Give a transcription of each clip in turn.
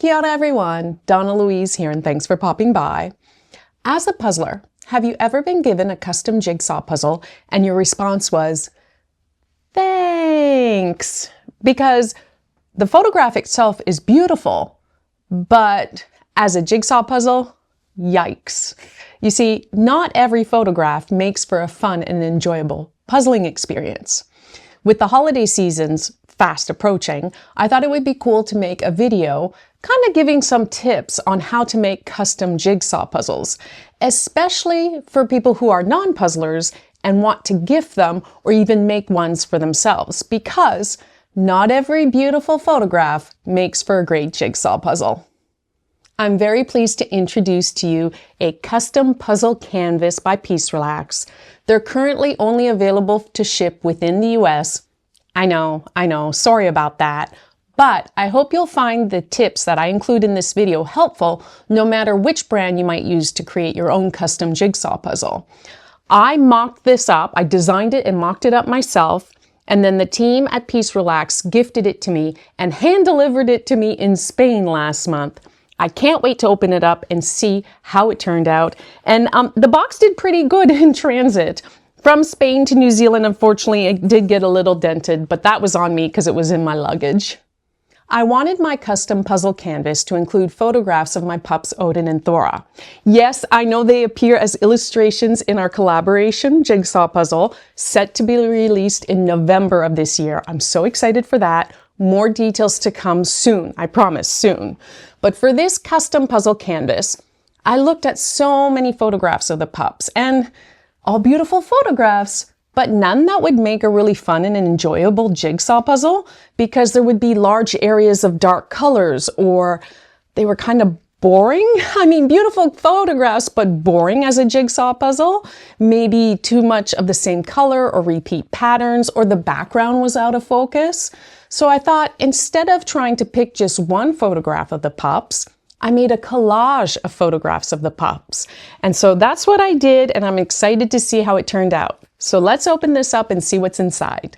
Kia ora everyone, Donnalouise here and thanks for popping by. As a puzzler, have you ever been given a custom jigsaw puzzle and your response was, thanks? Because the photograph itself is beautiful, but as a jigsaw puzzle, yikes. You see, not every photograph makes for a fun and enjoyable puzzling experience. With the holiday seasons fast approaching, I thought it would be cool to make a video kind of giving some tips on how to make custom jigsaw puzzles, especially for people who are non-puzzlers and want to gift them or even make ones for themselves, because not every beautiful photograph makes for a great jigsaw puzzle. I'm very pleased to introduce to you a custom puzzle canvas by PieceRelax. They're currently only available to ship within the US. I know, sorry about that. But I hope you'll find the tips that I include in this video helpful no matter which brand you might use to create your own custom jigsaw puzzle. I mocked this up, I designed it and mocked it up myself, and then the team at PieceRelax gifted it to me and hand-delivered it to me in Spain last month. I can't wait to open it up and see how it turned out. And the box did pretty good in transit. From Spain to New Zealand, unfortunately, it did get a little dented, but that was on me because it was in my luggage. I wanted my custom puzzle canvas to include photographs of my pups Odin and Thora. Yes, I know they appear as illustrations in our collaboration jigsaw puzzle, set to be released in November of this year. I'm so excited for that. More details to come soon, I promise, soon. But for this custom puzzle canvas, I looked at so many photographs of the pups, and all beautiful photographs, but none that would make a really fun and enjoyable jigsaw puzzle, because there would be large areas of dark colors, or they were kind of boring. I mean, beautiful photographs, but boring as a jigsaw puzzle. Maybe too much of the same color or repeat patterns, or the background was out of focus. So I thought, instead of trying to pick just one photograph of the pups, I made a collage of photographs of the pups. And so that's what I did, and I'm excited to see how it turned out. So let's open this up and see what's inside.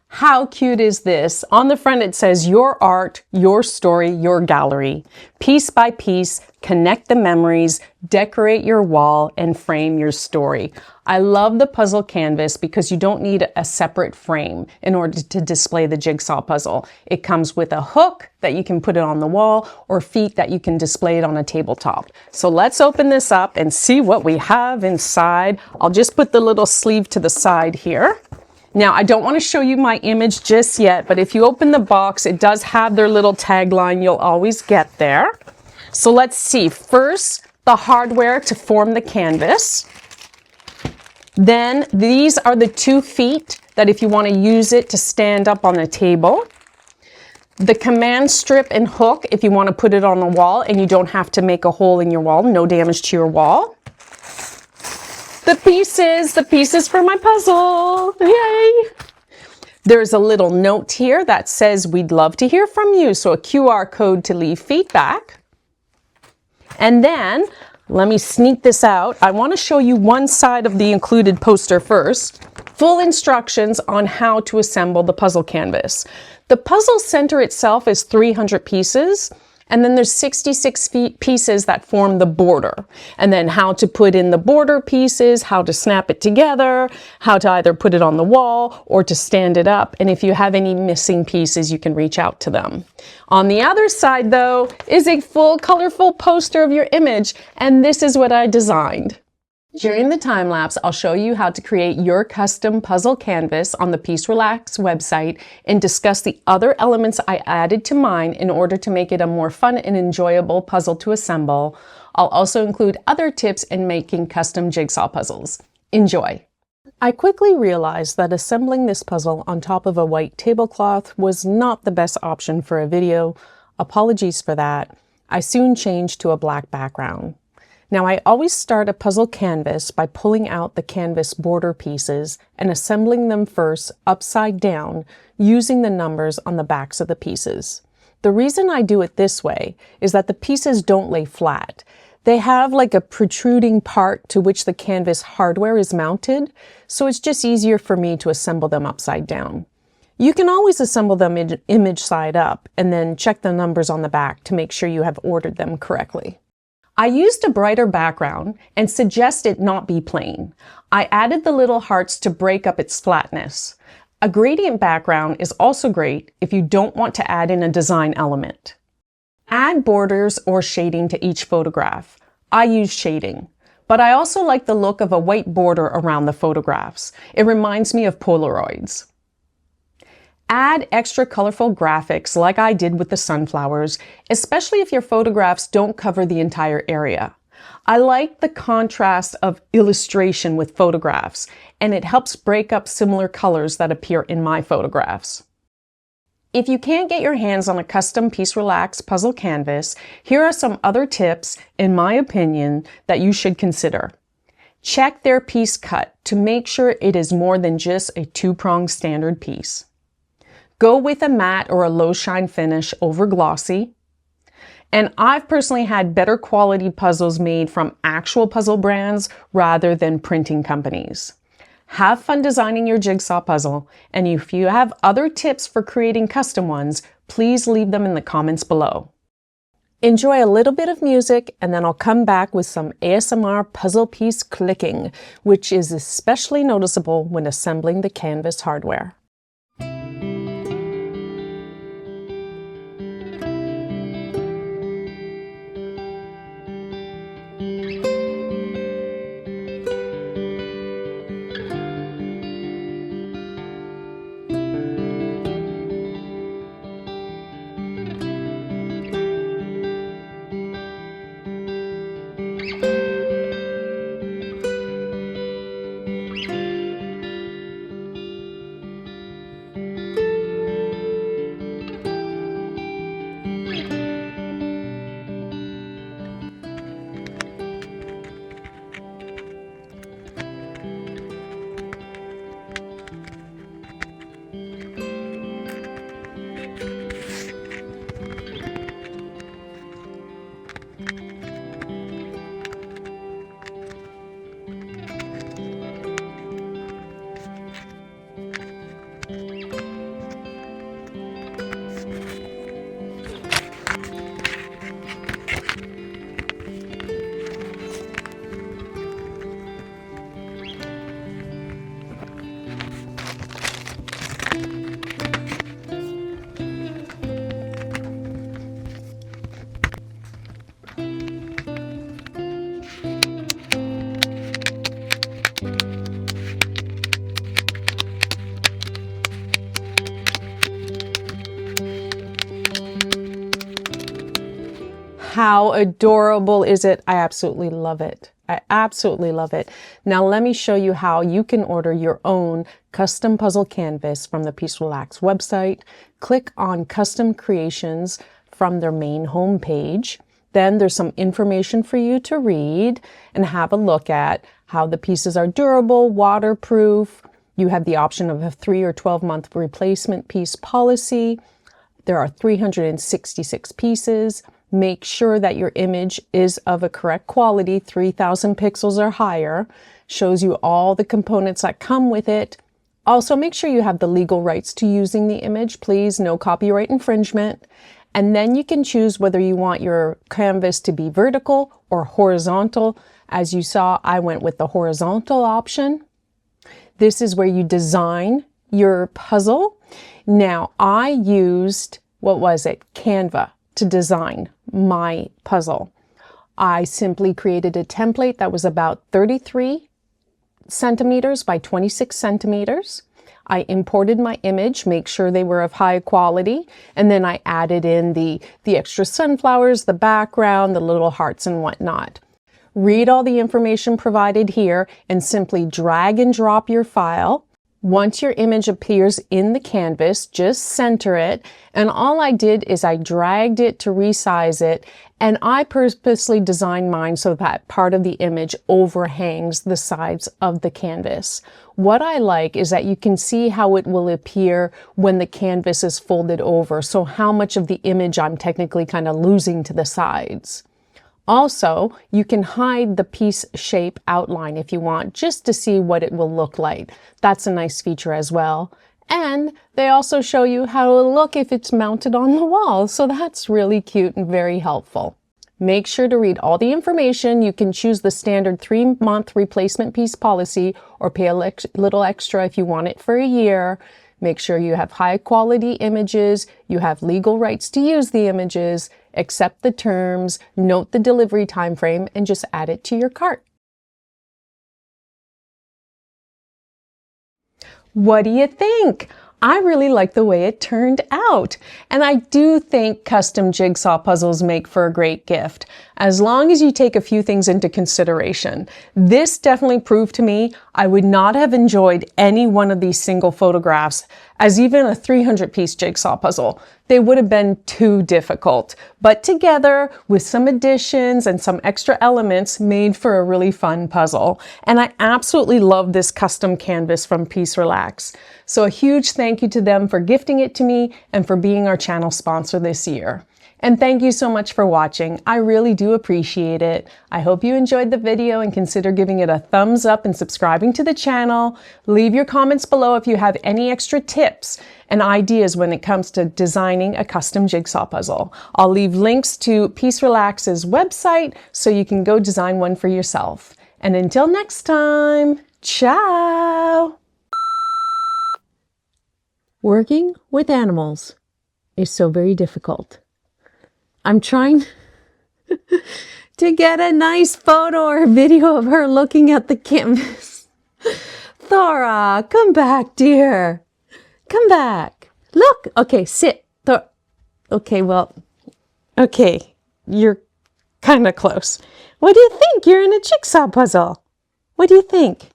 How cute is this? On the front it says, your art, your story, your gallery. Piece by piece, connect the memories, decorate your wall, and frame your story. I love the puzzle canvas because you don't need a separate frame in order to display the jigsaw puzzle. It comes with a hook that you can put it on the wall, or feet that you can display it on a tabletop. So let's open this up and see what we have inside. I'll just put the little sleeve to the side here. Now, I don't want to show you my image just yet, but if you open the box, it does have their little tagline you'll always get there. So let's see. First, the hardware to form the canvas. Then these are the 2 feet that if you want to use it to stand up on a table. The command strip and hook if you want to put it on the wall and you don't have to make a hole in your wall, no damage to your wall. The pieces for my puzzle. Yay! There's a little note here that says we'd love to hear from you. So a QR code to leave feedback. And then let me sneak this out. I want to show you one side of the included poster first. Full instructions on how to assemble the puzzle canvas. The puzzle center itself is 300 pieces. And then there's 66 pieces that form the border. And then how to put in the border pieces, how to snap it together, how to either put it on the wall or to stand it up. And if you have any missing pieces, you can reach out to them. On the other side, though, is a full colorful poster of your image. And this is what I designed. During the time lapse, I'll show you how to create your custom puzzle canvas on the PieceRelax website and discuss the other elements I added to mine in order to make it a more fun and enjoyable puzzle to assemble. I'll also include other tips in making custom jigsaw puzzles. Enjoy! I quickly realized that assembling this puzzle on top of a white tablecloth was not the best option for a video. Apologies for that. I soon changed to a black background. Now, I always start a puzzle canvas by pulling out the canvas border pieces and assembling them first upside down using the numbers on the backs of the pieces. The reason I do it this way is that the pieces don't lay flat. They have like a protruding part to which the canvas hardware is mounted, so it's just easier for me to assemble them upside down. You can always assemble them image side up and then check the numbers on the back to make sure you have ordered them correctly. I used a brighter background and suggest it not be plain. I added the little hearts to break up its flatness. A gradient background is also great if you don't want to add in a design element. Add borders or shading to each photograph. I use shading, but I also like the look of a white border around the photographs. It reminds me of Polaroids. Add extra colorful graphics like I did with the sunflowers, especially if your photographs don't cover the entire area. I like the contrast of illustration with photographs, and it helps break up similar colors that appear in my photographs. If you can't get your hands on a custom PieceRelax Puzzle Canvas, here are some other tips, in my opinion, that you should consider. Check their piece cut to make sure it is more than just a two-pronged standard piece. Go with a matte or a low shine finish over glossy. And I've personally had better quality puzzles made from actual puzzle brands rather than printing companies. Have fun designing your jigsaw puzzle, and if you have other tips for creating custom ones, please leave them in the comments below. Enjoy a little bit of music, and then I'll come back with some ASMR puzzle piece clicking, which is especially noticeable when assembling the canvas hardware. How adorable is it? I absolutely love it. I absolutely love it. Now let me show you how you can order your own custom puzzle canvas from the PieceRelax website. Click on Custom Creations from their main home page. Then there's some information for you to read and have a look at how the pieces are durable, waterproof. You have the option of a 3 or 12-month replacement piece policy. There are 366 pieces. Make sure that your image is of a correct quality, 3000 pixels or higher. Shows you all the components that come with it. Also, make sure you have the legal rights to using the image. Please, no copyright infringement. And then you can choose whether you want your canvas to be vertical or horizontal. As you saw, I went with the horizontal option. This is where you design your puzzle. Now, I used, Canva to design my puzzle. I simply created a template that was about 33 centimeters by 26 centimeters. I imported my image, make sure they were of high quality, and then I added in the extra sunflowers, the background, the little hearts and whatnot. Read all the information provided here and simply drag and drop your file. Once your image appears in the canvas, just center it. And all I did is I dragged it to resize it, and I purposely designed mine so that part of the image overhangs the sides of the canvas. What I like is that you can see how it will appear when the canvas is folded over. So how much of the image I'm technically kind of losing to the sides. Also, you can hide the piece shape outline if you want, just to see what it will look like. That's a nice feature as well. And they also show you how to look if it's mounted on the wall. So that's really cute and very helpful. Make sure to read all the information. You can choose the standard 3-month replacement piece policy or pay a little extra if you want it for a year. Make sure you have high quality images, you have legal rights to use the images, accept the terms, note the delivery time frame, and just add it to your cart. What do you think? I really like the way it turned out. And I do think custom jigsaw puzzles make for a great gift, as long as you take a few things into consideration. This definitely proved to me I would not have enjoyed any one of these single photographs as even a 300-piece jigsaw puzzle. They would have been too difficult, but together with some additions and some extra elements made for a really fun puzzle. And I absolutely love this custom canvas from PieceRelax. So a huge thank you to them for gifting it to me and for being our channel sponsor this year. And thank you so much for watching. I really do appreciate it. I hope you enjoyed the video and consider giving it a thumbs up and subscribing to the channel. Leave your comments below if you have any extra tips and ideas when it comes to designing a custom jigsaw puzzle. I'll leave links to PieceRelax's website so you can go design one for yourself. And until next time, ciao! Working with animals is so very difficult. I'm trying to get a nice photo or video of her looking at the canvas. Thora, come back, dear. Come back. Look. Okay, sit. Okay, well, okay, you're kind of close. What do you think? You're in a jigsaw puzzle. What do you think?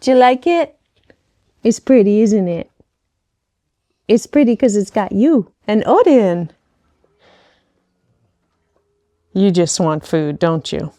Do you like it? It's pretty, isn't it? It's pretty because it's got you and Odin. You just want food, don't you?